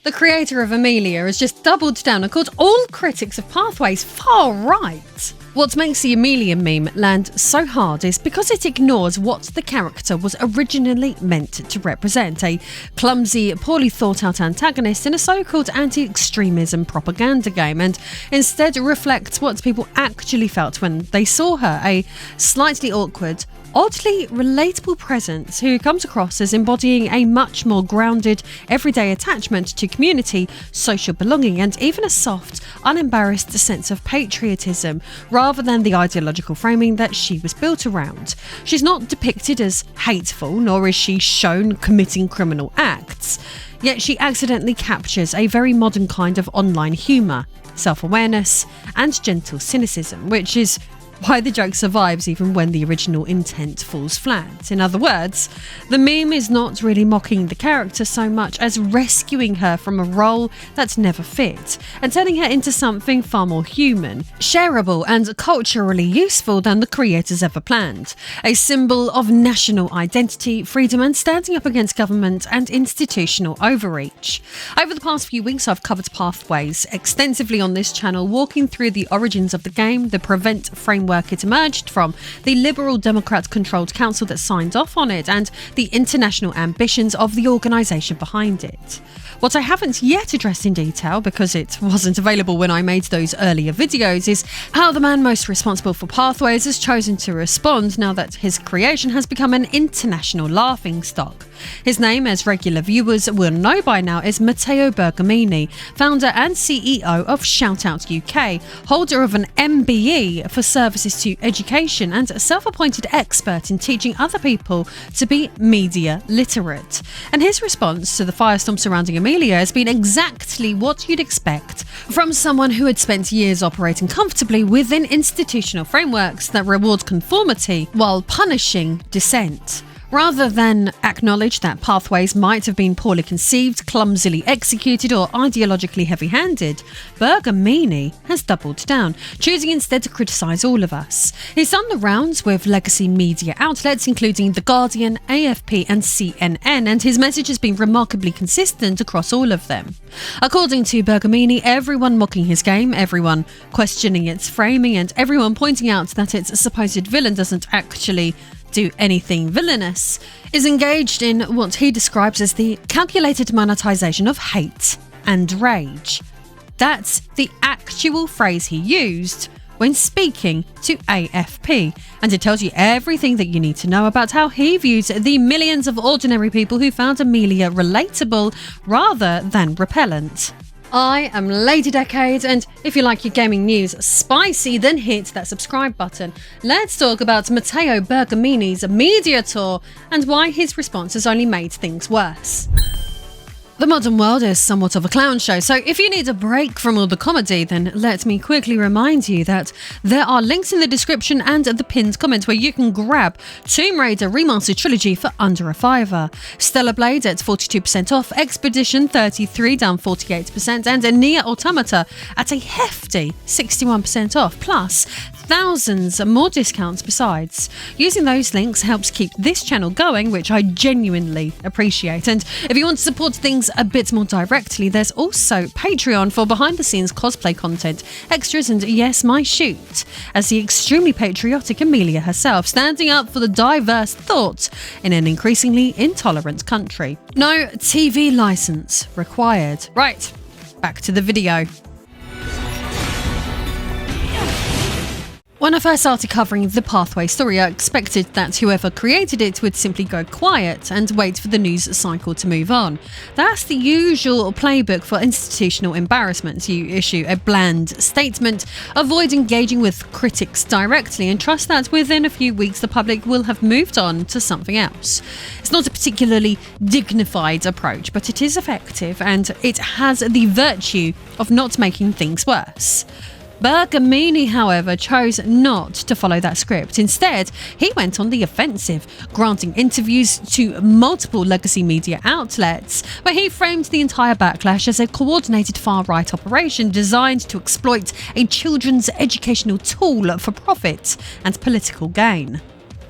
The creator of Amelia has just doubled down and called all critics of Pathways far right. What makes the Amelia meme land so hard is because it ignores what the character was originally meant to represent, a clumsy, poorly thought out antagonist in a so-called anti-extremism propaganda game, and instead reflects what people actually felt when they saw her, a slightly awkward, oddly relatable presence who comes across as embodying a much more grounded, everyday attachment to community, social belonging, and even a soft, unembarrassed sense of patriotism, rather than the ideological framing that she was built around. She's not depicted as hateful, nor is she shown committing criminal acts, yet she accidentally captures a very modern kind of online humour, self-awareness, and gentle cynicism, which is why the joke survives even when the original intent falls flat. In other words, the meme is not really mocking the character so much as rescuing her from a role that never fit and turning her into something far more human, shareable and culturally useful than the creators ever planned. A symbol of national identity, freedom and standing up against government and institutional overreach. Over the past few weeks I've covered Pathways extensively on this channel, walking through the origins of the game, the Prevent framework it emerged from, the Liberal Democrat-controlled council that signed off on it, and the international ambitions of the organisation behind it. What I haven't yet addressed in detail, because it wasn't available when I made those earlier videos, is how the man most responsible for Pathways has chosen to respond now that his creation has become an international laughingstock. His name, as regular viewers will know by now, is Matteo Bergamini, founder and CEO of ShoutUK, holder of an MBE for services to education and a self-appointed expert in teaching other people to be media literate. And his response to the firestorm surrounding Amelia has been exactly what you'd expect from someone who had spent years operating comfortably within institutional frameworks that reward conformity while punishing dissent. Rather than acknowledge that Pathways might have been poorly conceived, clumsily executed or ideologically heavy-handed, Bergamini has doubled down, choosing instead to criticise all of us. He's done the rounds with legacy media outlets including The Guardian, AFP and CNN, and his message has been remarkably consistent across all of them. According to Bergamini, everyone mocking his game, everyone questioning its framing, and everyone pointing out that its supposed villain doesn't actually do anything villainous, is engaged in what he describes as the calculated monetization of hate and rage. That's the actual phrase he used when speaking to AFP, and it tells you everything that you need to know about how he views the millions of ordinary people who found Amelia relatable rather than repellent. I am Lady Decade, and if you like your gaming news spicy, then hit that subscribe button. Let's talk about Matteo Bergamini's media tour and why his response has only made things worse. The modern world is somewhat of a clown show, so if you need a break from all the comedy, then let me quickly remind you that there are links in the description and the pinned comment where you can grab Tomb Raider Remastered Trilogy for under a $5, Stellar Blade at 42% off, Expedition 33 down 48%, and Nier Automata at a hefty 61% off, plus thousands more discounts besides. Using those links helps keep this channel going, which I genuinely appreciate. And if you want to support things a bit more directly, there's also Patreon for behind the scenes cosplay content, extras, and yes, my shoot as the extremely patriotic Amelia herself, standing up for the diverse thought in an increasingly intolerant country. No TV license required. Right, back to the video. When I first started covering the Pathway story, I expected that whoever created it would simply go quiet and wait for the news cycle to move on. That's the usual playbook for institutional embarrassment. You issue a bland statement, avoid engaging with critics directly, and trust that within a few weeks the public will have moved on to something else. It's not a particularly dignified approach, but it is effective, and it has the virtue of not making things worse. Bergamini, however, chose not to follow that script. Instead, he went on the offensive, granting interviews to multiple legacy media outlets, where he framed the entire backlash as a coordinated far-right operation designed to exploit a children's educational tool for profit and political gain.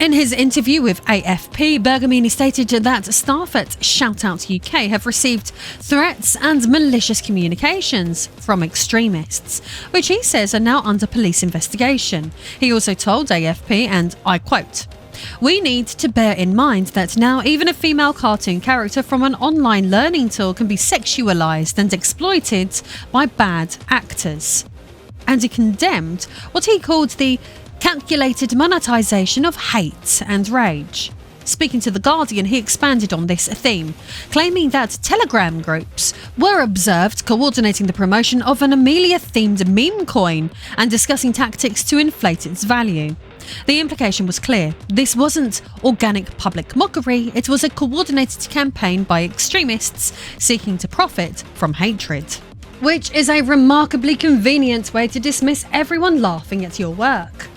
In his interview with AFP, Bergamini stated that staff at ShoutUK have received threats and malicious communications from extremists, which he says are now under police investigation. He also told AFP, and I quote, "We need to bear in mind that now even a female cartoon character from an online learning tool can be sexualised and exploited by bad actors." And he condemned what he called the calculated monetisation of hate and rage. Speaking to The Guardian, he expanded on this theme, claiming that Telegram groups were observed coordinating the promotion of an Amelia-themed meme coin and discussing tactics to inflate its value. The implication was clear. This wasn't organic public mockery, it was a coordinated campaign by extremists seeking to profit from hatred. Which is a remarkably convenient way to dismiss everyone laughing at your work.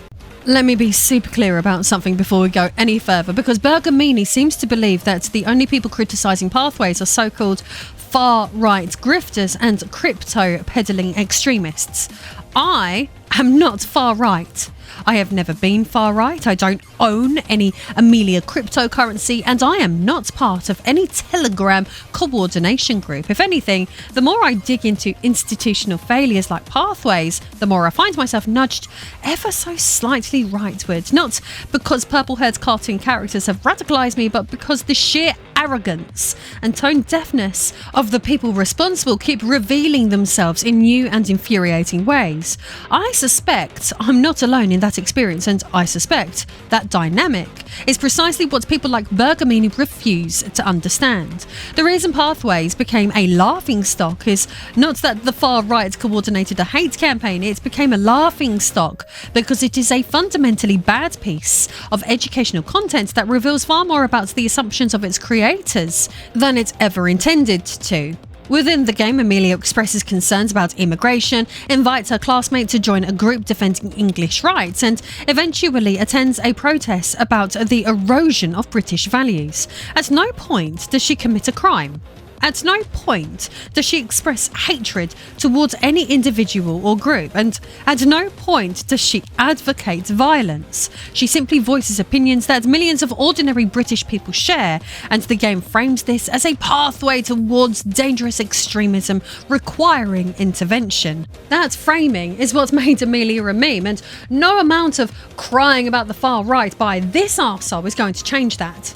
Let me be super clear about something before we go any further, because Bergamini seems to believe that the only people criticising Pathways are so-called far-right grifters and crypto-peddling extremists. I am not far-right. I have never been far-right, I don't own any Amelia cryptocurrency, and I am not part of any Telegram coordination group. If anything, the more I dig into institutional failures like Pathways, the more I find myself nudged ever so slightly rightward. Not because purple-haired cartoon characters have radicalised me, but because the sheer arrogance and tone deafness of the people responsible keep revealing themselves in new and infuriating ways. I suspect I'm not alone in that experience, and I suspect that dynamic is precisely what people like Bergamini refuse to understand. The reason Pathways became a laughingstock is not that the far right coordinated a hate campaign, it became a laughingstock because it is a fundamentally bad piece of educational content that reveals far more about the assumptions of its creators than it ever intended to. Within the game, Amelia expresses concerns about immigration, invites her classmate to join a group defending English rights, and eventually attends a protest about the erosion of British values. At no point does she commit a crime. At no point does she express hatred towards any individual or group, and at no point does she advocate violence. She simply voices opinions that millions of ordinary British people share, and the game frames this as a pathway towards dangerous extremism requiring intervention. That framing is what made Amelia a meme, and no amount of crying about the far right by this arsehole is going to change that.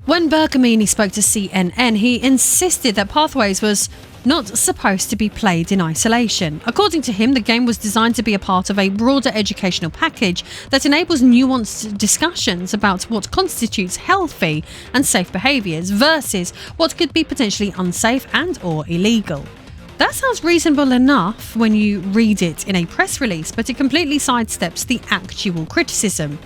When Bergamini spoke to CNN, he insisted that Pathways was not supposed to be played in isolation. According to him, the game was designed to be a part of a broader educational package that enables nuanced discussions about what constitutes healthy and safe behaviours versus what could be potentially unsafe and or illegal. That sounds reasonable enough when you read it in a press release, but it completely sidesteps the actual criticism.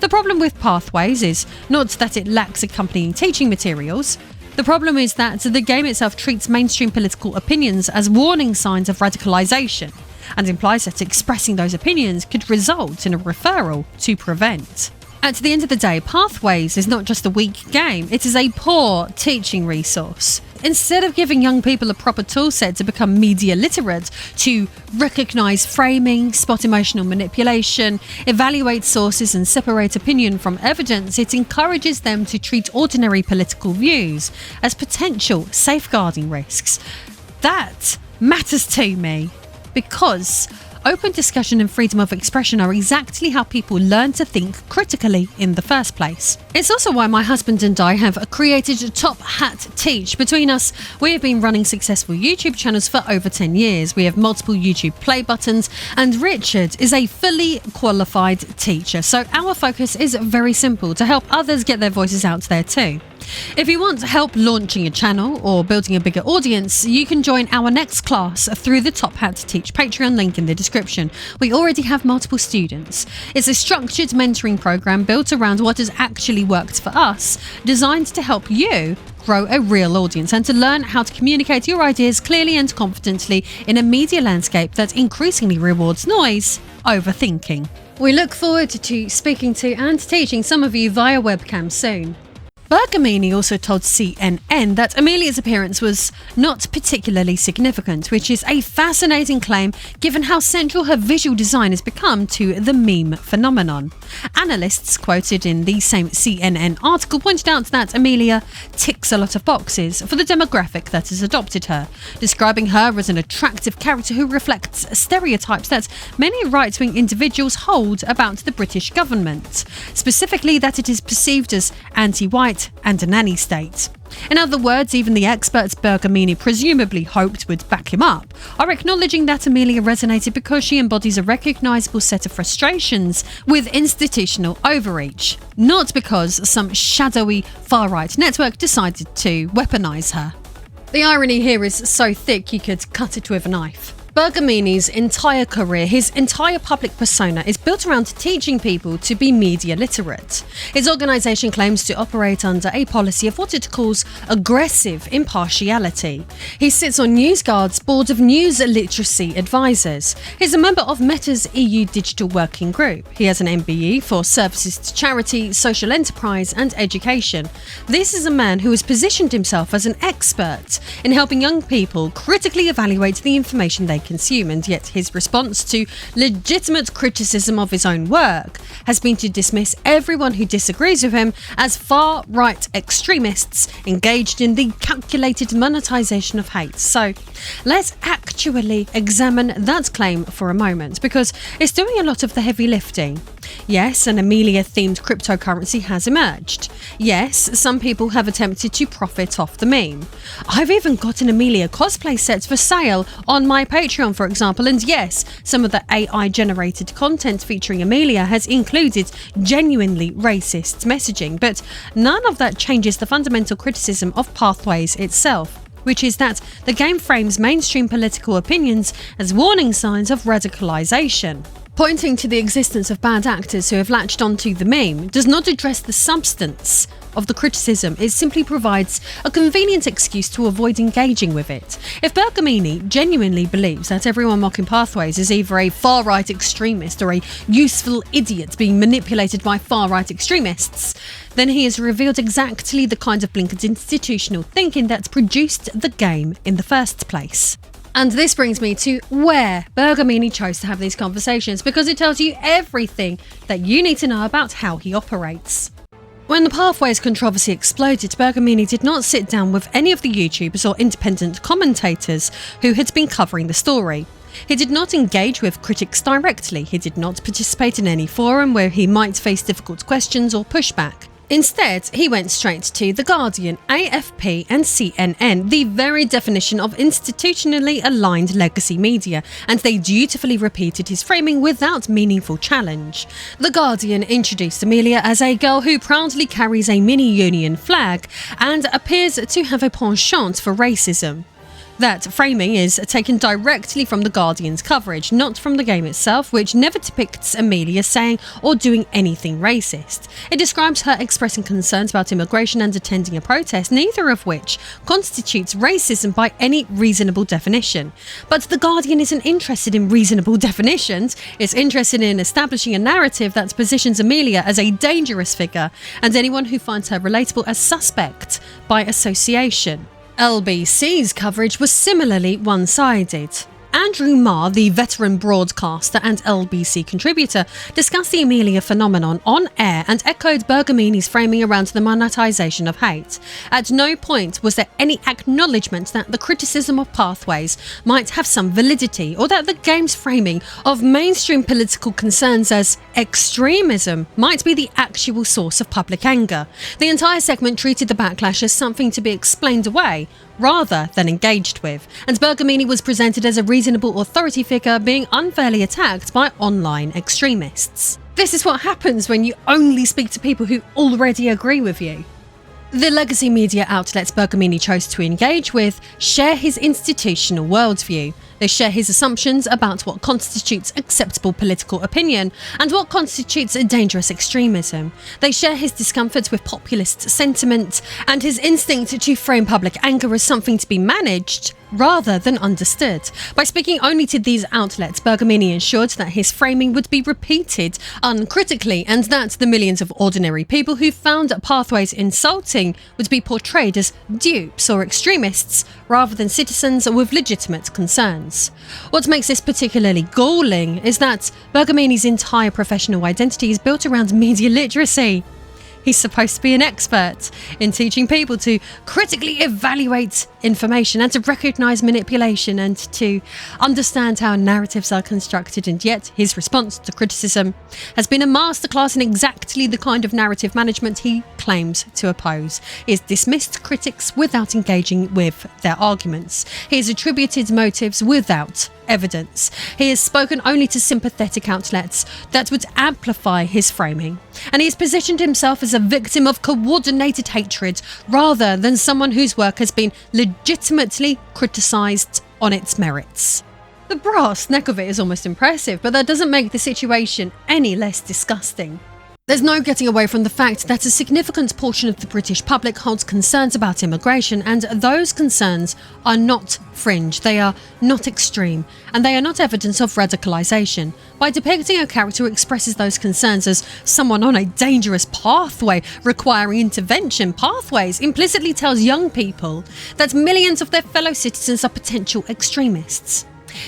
The problem with Pathways is not that it lacks accompanying teaching materials. The problem is that the game itself treats mainstream political opinions as warning signs of radicalisation, and implies that expressing those opinions could result in a referral to prevent. At the end of the day, Pathways is not just a weak game, it is a poor teaching resource. Instead of giving young people a proper toolset to become media literate, to recognise framing, spot emotional manipulation, evaluate sources and separate opinion from evidence, it encourages them to treat ordinary political views as potential safeguarding risks. That matters to me, because open discussion and freedom of expression are exactly how people learn to think critically in the first place. It's also why my husband and I have created Top Hat Teach. Between us, we have been running successful YouTube channels for over 10 years. We have multiple YouTube play buttons, and Richard is a fully qualified teacher. So our focus is very simple: to help others get their voices out there too. If you want help launching a channel or building a bigger audience, you can join our next class through the Top Hat Teach Patreon link in the description. We already have multiple students. It's a structured mentoring program built around what has actually worked for us, designed to help you grow a real audience and to learn how to communicate your ideas clearly and confidently in a media landscape that increasingly rewards noise over thinking. We look forward to speaking to and teaching some of you via webcam soon. Bergamini also told CNN that Amelia's appearance was not particularly significant, which is a fascinating claim given how central her visual design has become to the meme phenomenon. Analysts quoted in the same CNN article pointed out that Amelia ticks a lot of boxes for the demographic that has adopted her, describing her as an attractive character who reflects stereotypes that many right-wing individuals hold about the British government, specifically that it is perceived as anti-white and a nanny state. In other words, even the experts Bergamini presumably hoped would back him up are acknowledging that Amelia resonated because she embodies a recognisable set of frustrations with institutional overreach, not because some shadowy far-right network decided to weaponise her. The irony here is so thick you could cut it with a knife. Bergamini's entire career, his entire public persona, is built around teaching people to be media literate. His organisation claims to operate under a policy of what it calls aggressive impartiality. He sits on NewsGuard's board of news literacy advisors. He's a member of Meta's EU Digital Working Group. He has an MBE for services to charity, social enterprise and education. This is a man who has positioned himself as an expert in helping young people critically evaluate the information they consume, and yet his response to legitimate criticism of his own work has been to dismiss everyone who disagrees with him as far-right extremists engaged in the calculated monetization of hate. So let's actually examine that claim for a moment, because it's doing a lot of the heavy lifting. Yes, an Amelia-themed cryptocurrency has emerged. Yes, some people have attempted to profit off the meme. I've even got an Amelia cosplay set for sale on my Patreon, for example, and yes, some of the AI-generated content featuring Amelia has included genuinely racist messaging, but none of that changes the fundamental criticism of Pathways itself, which is that the game frames mainstream political opinions as warning signs of radicalisation. Pointing to the existence of bad actors who have latched onto the meme does not address the substance of the criticism. It simply provides a convenient excuse to avoid engaging with it. If Bergamini genuinely believes that everyone mocking Pathways is either a far-right extremist or a useful idiot being manipulated by far-right extremists, then he has revealed exactly the kind of blinkered institutional thinking that produced the game in the first place. And this brings me to where Bergamini chose to have these conversations, because it tells you everything that you need to know about how he operates. When the Pathways controversy exploded, Bergamini did not sit down with any of the YouTubers or independent commentators who had been covering the story. He did not engage with critics directly. He did not participate in any forum where he might face difficult questions or pushback. Instead, he went straight to The Guardian, AFP and CNN, the very definition of institutionally aligned legacy media, and they dutifully repeated his framing without meaningful challenge. The Guardian introduced Amelia as a girl who proudly carries a mini-union flag and appears to have a penchant for racism. That framing is taken directly from The Guardian's coverage, not from the game itself, which never depicts Amelia saying or doing anything racist. It describes her expressing concerns about immigration and attending a protest, neither of which constitutes racism by any reasonable definition. But The Guardian isn't interested in reasonable definitions, it's interested in establishing a narrative that positions Amelia as a dangerous figure, and anyone who finds her relatable as suspect by association. LBC's coverage was similarly one-sided. Andrew Marr, the veteran broadcaster and LBC contributor, discussed the Amelia phenomenon on air and echoed Bergamini's framing around the monetisation of hate. At no point was there any acknowledgement that the criticism of Pathways might have some validity, or that the game's framing of mainstream political concerns as extremism might be the actual source of public anger. The entire segment treated the backlash as something to be explained away, rather than engaged with, and Bergamini was presented as a reasonable authority figure being unfairly attacked by online extremists. This is what happens when you only speak to people who already agree with you. The legacy media outlets Bergamini chose to engage with share his institutional worldview. They share his assumptions about what constitutes acceptable political opinion and what constitutes a dangerous extremism. They share his discomfort with populist sentiment and his instinct to frame public anger as something to be managed rather than understood. By speaking only to these outlets, Bergamini ensured that his framing would be repeated uncritically and that the millions of ordinary people who found Pathways insulting would be portrayed as dupes or extremists rather than citizens with legitimate concerns. What makes this particularly galling is that Bergamini's entire professional identity is built around media literacy. He's supposed to be an expert in teaching people to critically evaluate information and to recognise manipulation and to understand how narratives are constructed, and yet his response to criticism has been a masterclass in exactly the kind of narrative management he claims to oppose. He has dismissed critics without engaging with their arguments. He has attributed motives without evidence. He has spoken only to sympathetic outlets that would amplify his framing. And he has positioned himself as a victim of coordinated hatred rather than someone whose work has been legitimately criticised on its merits. The brass neck of it is almost impressive, but that doesn't make the situation any less disgusting. There's no getting away from the fact that a significant portion of the British public holds concerns about immigration, and those concerns are not fringe, they are not extreme, and they are not evidence of radicalisation. By depicting a character who expresses those concerns as someone on a dangerous pathway requiring intervention, Pathways implicitly tells young people that millions of their fellow citizens are potential extremists.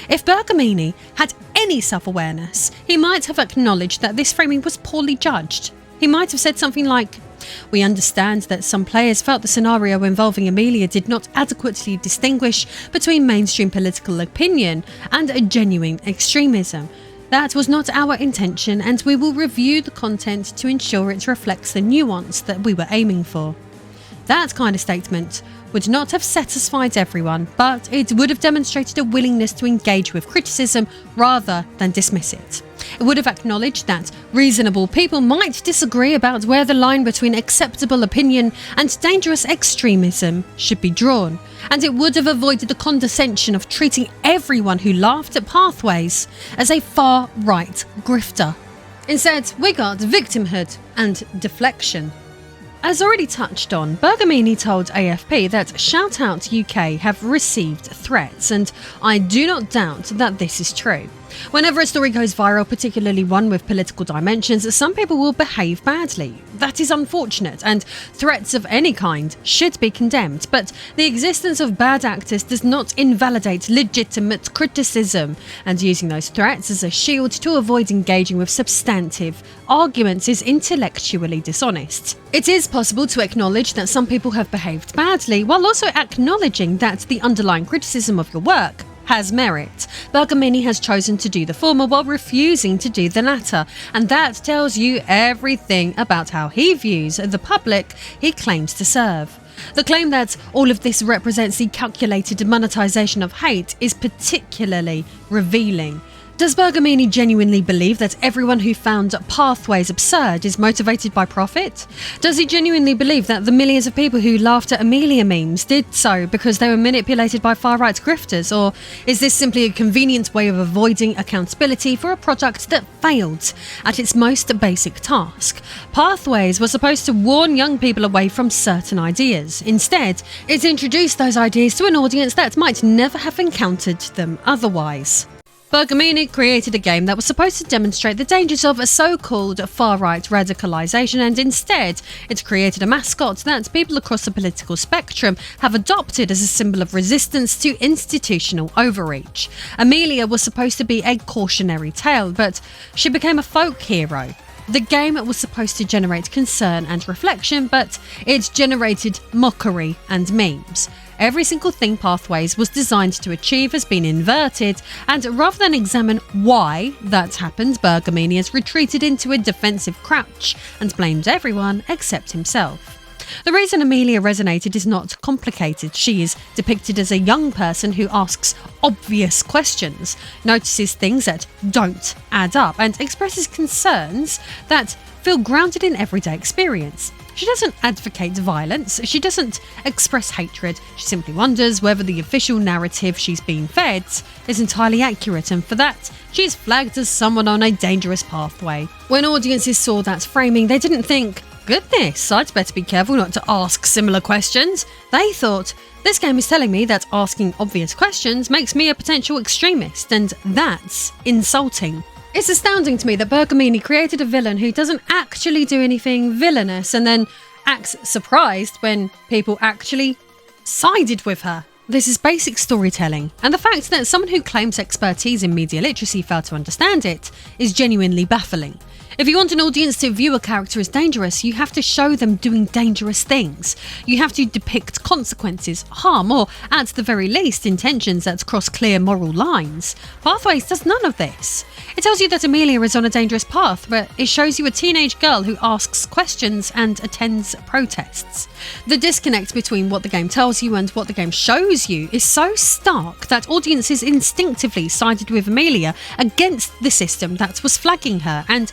If Bergamini had any self-awareness, he might have acknowledged that this framing was poorly judged. He might have said something like, "We understand that some players felt the scenario involving Amelia did not adequately distinguish between mainstream political opinion and a genuine extremism. That was not our intention, and we will review the content to ensure it reflects the nuance that we were aiming for." That kind of statement would not have satisfied everyone, but it would have demonstrated a willingness to engage with criticism rather than dismiss it. It would have acknowledged that reasonable people might disagree about where the line between acceptable opinion and dangerous extremism should be drawn, and it would have avoided the condescension of treating everyone who laughed at Pathways as a far-right grifter. Instead, we got victimhood and deflection. As already touched on, Bergamini told AFP that ShoutUK have received threats, and I do not doubt that this is true. Whenever a story goes viral, particularly one with political dimensions, some people will behave badly. That is unfortunate, and threats of any kind should be condemned, but the existence of bad actors does not invalidate legitimate criticism, and using those threats as a shield to avoid engaging with substantive arguments is intellectually dishonest. It is possible to acknowledge that some people have behaved badly, while also acknowledging that the underlying criticism of your work has merit. Bergamini has chosen to do the former while refusing to do the latter, and that tells you everything about how he views the public he claims to serve. The claim that all of this represents the calculated monetization of hate is particularly revealing. Does Bergamini genuinely believe that everyone who found Pathways absurd is motivated by profit? Does he genuinely believe that the millions of people who laughed at Amelia memes did so because they were manipulated by far-right grifters? Or is this simply a convenient way of avoiding accountability for a product that failed at its most basic task? Pathways was supposed to warn young people away from certain ideas. Instead, it introduced those ideas to an audience that might never have encountered them otherwise. Bergamini created a game that was supposed to demonstrate the dangers of a so-called far-right radicalisation, and instead it created a mascot that people across the political spectrum have adopted as a symbol of resistance to institutional overreach. Amelia was supposed to be a cautionary tale, but she became a folk hero. The game was supposed to generate concern and reflection, but it generated mockery and memes. Every single thing Pathways was designed to achieve has been inverted, and rather than examine why that happened, Bergamini has retreated into a defensive crouch and blamed everyone except himself. The reason Amelia resonated is not complicated. She is depicted as a young person who asks obvious questions, notices things that don't add up, and expresses concerns that feel grounded in everyday experience. She doesn't advocate violence, she doesn't express hatred, she simply wonders whether the official narrative she's been fed is entirely accurate, and for that, she is flagged as someone on a dangerous pathway. When audiences saw that framing, they didn't think, goodness, I'd better be careful not to ask similar questions. They thought, this game is telling me that asking obvious questions makes me a potential extremist, and that's insulting. It's astounding to me that Bergamini created a villain who doesn't actually do anything villainous and then acts surprised when people actually sided with her. This is basic storytelling, and the fact that someone who claims expertise in media literacy failed to understand it is genuinely baffling. If you want an audience to view a character as dangerous, you have to show them doing dangerous things. You have to depict consequences, harm, or at the very least intentions that cross clear moral lines. Pathways does none of this. It tells you that Amelia is on a dangerous path, but it shows you a teenage girl who asks questions and attends protests. The disconnect between what the game tells you and what the game shows you is so stark that audiences instinctively sided with Amelia against the system that was flagging her, and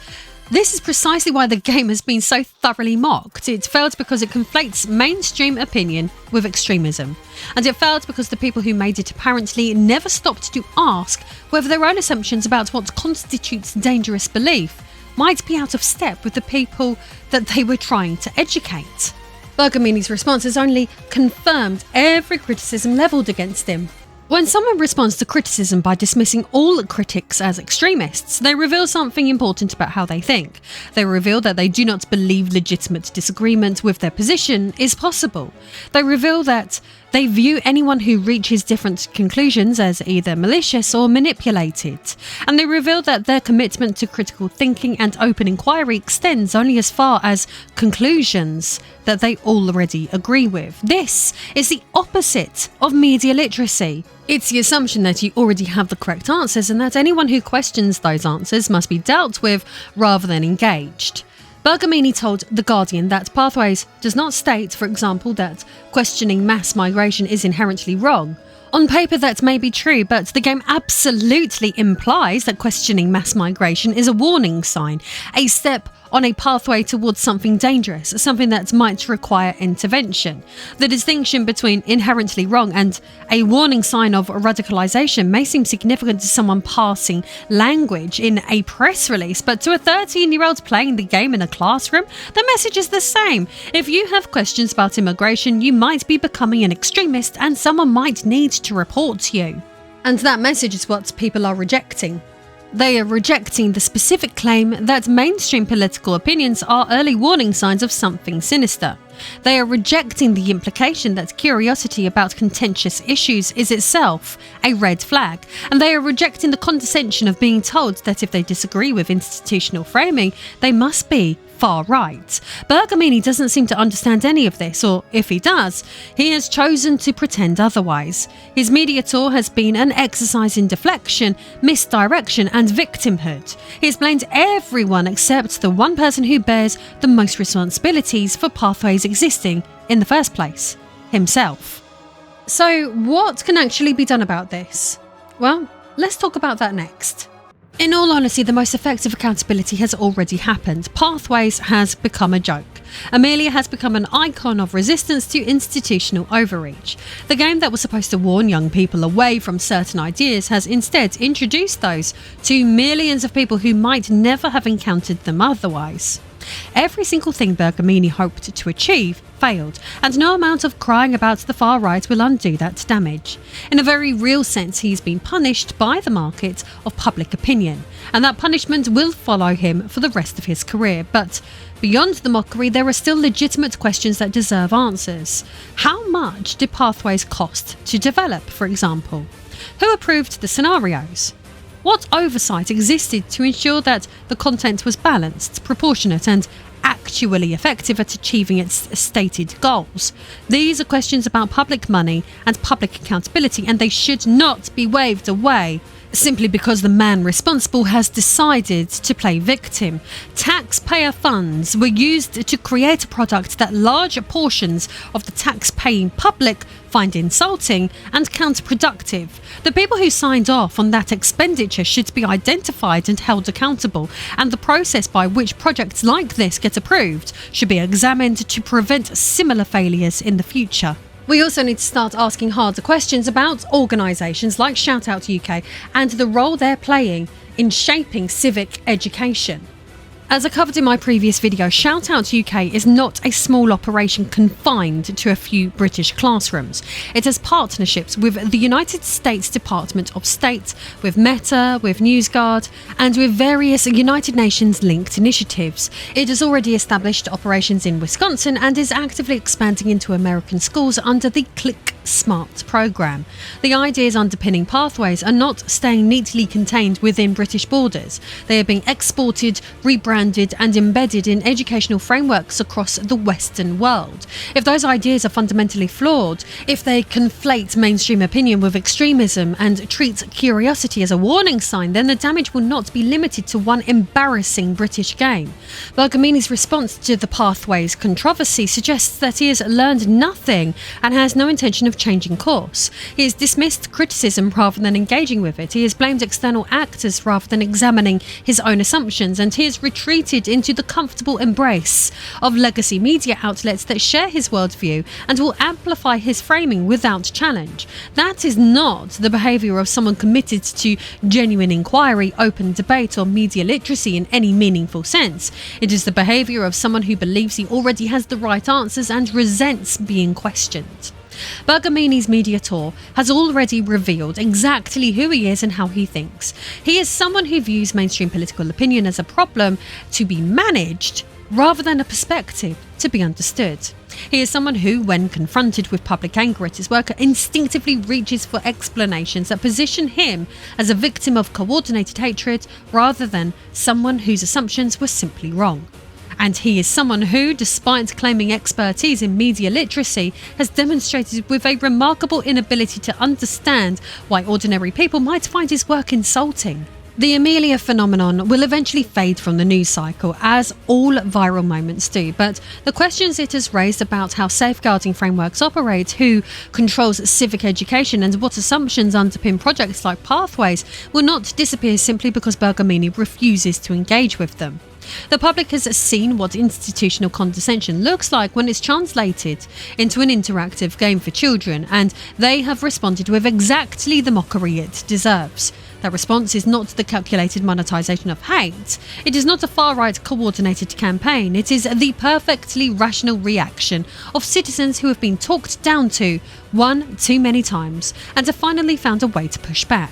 this is precisely why the game has been so thoroughly mocked. It failed because it conflates mainstream opinion with extremism. And it failed because the people who made it apparently never stopped to ask whether their own assumptions about what constitutes dangerous belief might be out of step with the people that they were trying to educate. Bergamini's response has only confirmed every criticism levelled against him. When someone responds to criticism by dismissing all critics as extremists, they reveal something important about how they think. They reveal that they do not believe legitimate disagreement with their position is possible. They reveal that they view anyone who reaches different conclusions as either malicious or manipulated. And they reveal that their commitment to critical thinking and open inquiry extends only as far as conclusions that they already agree with. This is the opposite of media literacy. It's the assumption that you already have the correct answers and that anyone who questions those answers must be dealt with rather than engaged. Bergamini told The Guardian that Pathways does not state, for example, that questioning mass migration is inherently wrong. On paper that may be true, but the game absolutely implies that questioning mass migration is a warning sign, a step on a pathway towards something dangerous, something that might require intervention. The distinction between inherently wrong and a warning sign of radicalisation may seem significant to someone passing language in a press release, but to a 13-year-old playing the game in a classroom, the message is the same. If you have questions about immigration, you might be becoming an extremist and someone might need to report you. And that message is what people are rejecting. They are rejecting the specific claim that mainstream political opinions are early warning signs of something sinister. They are rejecting the implication that curiosity about contentious issues is itself a red flag, and they are rejecting the condescension of being told that if they disagree with institutional framing, they must be far right. Bergamini doesn't seem to understand any of this, or if he does, he has chosen to pretend otherwise. His media tour has been an exercise in deflection, misdirection and victimhood. He has blamed everyone except the one person who bears the most responsibilities for Pathways existing in the first place, himself. So what can actually be done about this? Well, let's talk about that next. In all honesty, the most effective accountability has already happened. Pathways has become a joke. Amelia has become an icon of resistance to institutional overreach. The game that was supposed to warn young people away from certain ideas has instead introduced those to millions of people who might never have encountered them otherwise. Every single thing Bergamini hoped to achieve failed, and no amount of crying about the far right will undo that damage. In a very real sense, he's been punished by the market of public opinion, and that punishment will follow him for the rest of his career. But beyond the mockery, there are still legitimate questions that deserve answers. How much did Pathways cost to develop, for example? Who approved the scenarios? What oversight existed to ensure that the content was balanced, proportionate and actually effective at achieving its stated goals? These are questions about public money and public accountability, and they should not be waved away simply because the man responsible has decided to play victim. Taxpayer funds were used to create a product that large portions of the tax-paying public find insulting and counterproductive. The people who signed off on that expenditure should be identified and held accountable, and the process by which projects like this get approved should be examined to prevent similar failures in the future. We also need to start asking harder questions about organisations like ShoutUK and the role they're playing in shaping civic education. As I covered in my previous video, ShoutUK is not a small operation confined to a few British classrooms. It has partnerships with the United States Department of State, with Meta, with NewsGuard, and with various United Nations linked initiatives. It has already established operations in Wisconsin and is actively expanding into American schools under the Click Smart program. The ideas underpinning Pathways are not staying neatly contained within British borders. They are being exported, rebranded and embedded in educational frameworks across the Western world. If those ideas are fundamentally flawed, if they conflate mainstream opinion with extremism and treat curiosity as a warning sign, then the damage will not be limited to one embarrassing British game. Bergamini's response to the Pathways controversy suggests that he has learned nothing and has no intention of changing course. He has dismissed criticism rather than engaging with it. He has blamed external actors rather than examining his own assumptions, and he has retreated into the comfortable embrace of legacy media outlets that share his worldview and will amplify his framing without challenge. That is not the behaviour of someone committed to genuine inquiry, open debate or media literacy in any meaningful sense. It is the behaviour of someone who believes he already has the right answers and resents being questioned. Bergamini's media tour has already revealed exactly who he is and how he thinks. He is someone who views mainstream political opinion as a problem to be managed rather than a perspective to be understood. He is someone who, when confronted with public anger at his work, instinctively reaches for explanations that position him as a victim of coordinated hatred rather than someone whose assumptions were simply wrong. And he is someone who, despite claiming expertise in media literacy, has demonstrated with a remarkable inability to understand why ordinary people might find his work insulting. The Amelia phenomenon will eventually fade from the news cycle, as all viral moments do, but the questions it has raised about how safeguarding frameworks operate, who controls civic education and what assumptions underpin projects like Pathways will not disappear simply because Bergamini refuses to engage with them. The public has seen what institutional condescension looks like when it's translated into an interactive game for children, and they have responded with exactly the mockery it deserves. That response is not the calculated monetisation of hate. It is not a far-right coordinated campaign. It is the perfectly rational reaction of citizens who have been talked down to one too many times and have finally found a way to push back.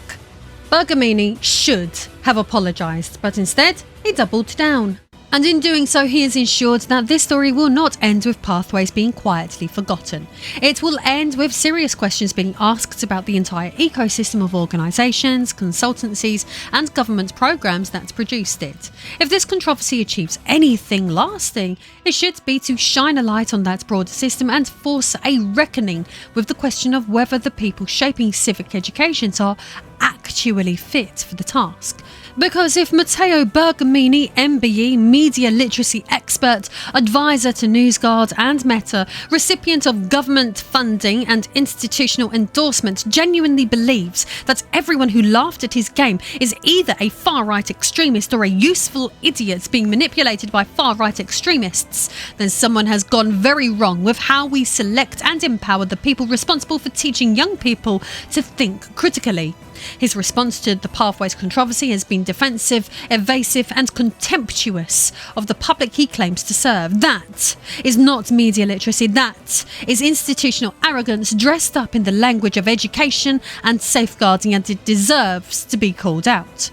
Bergamini should have apologised, but instead he doubled down. And in doing so, he has ensured that this story will not end with Pathways being quietly forgotten. It will end with serious questions being asked about the entire ecosystem of organisations, consultancies and government programmes that produced it. If this controversy achieves anything lasting, it should be to shine a light on that broader system and force a reckoning with the question of whether the people shaping civic educations are actually fit for the task. Because if Matteo Bergamini, MBE, media literacy expert, advisor to NewsGuard and Meta, recipient of government funding and institutional endorsement, genuinely believes that everyone who laughed at his game is either a far-right extremist or a useful idiot being manipulated by far-right extremists, then someone has gone very wrong with how we select and empower the people responsible for teaching young people to think critically. His response to the Pathways controversy has been defensive, evasive and contemptuous of the public he claims to serve. That is not media literacy. That is institutional arrogance dressed up in the language of education and safeguarding, and it deserves to be called out.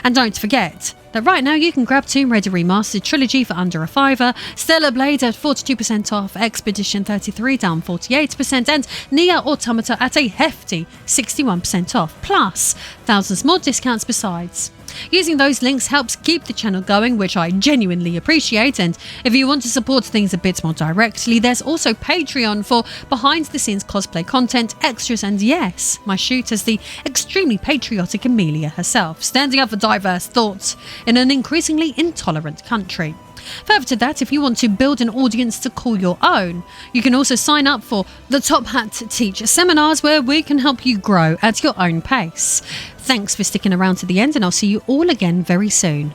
And don't forget that right now you can grab Tomb Raider Remastered Trilogy for under a $5, Stellar Blade at 42% off, Expedition 33 down 48%, and Nier Automata at a hefty 61% off, plus thousands more discounts besides. Using those links helps keep the channel going, which I genuinely appreciate, and if you want to support things a bit more directly, there's also Patreon for behind-the-scenes cosplay content, extras, and yes, my shoot as the extremely patriotic Amelia herself, standing up for diverse thoughts in an increasingly intolerant country. Further to that, if you want to build an audience to call your own, you can also sign up for the Top Hat Teach seminars, where we can help you grow at your own pace. Thanks for sticking around to the end, and I'll see you all again very soon.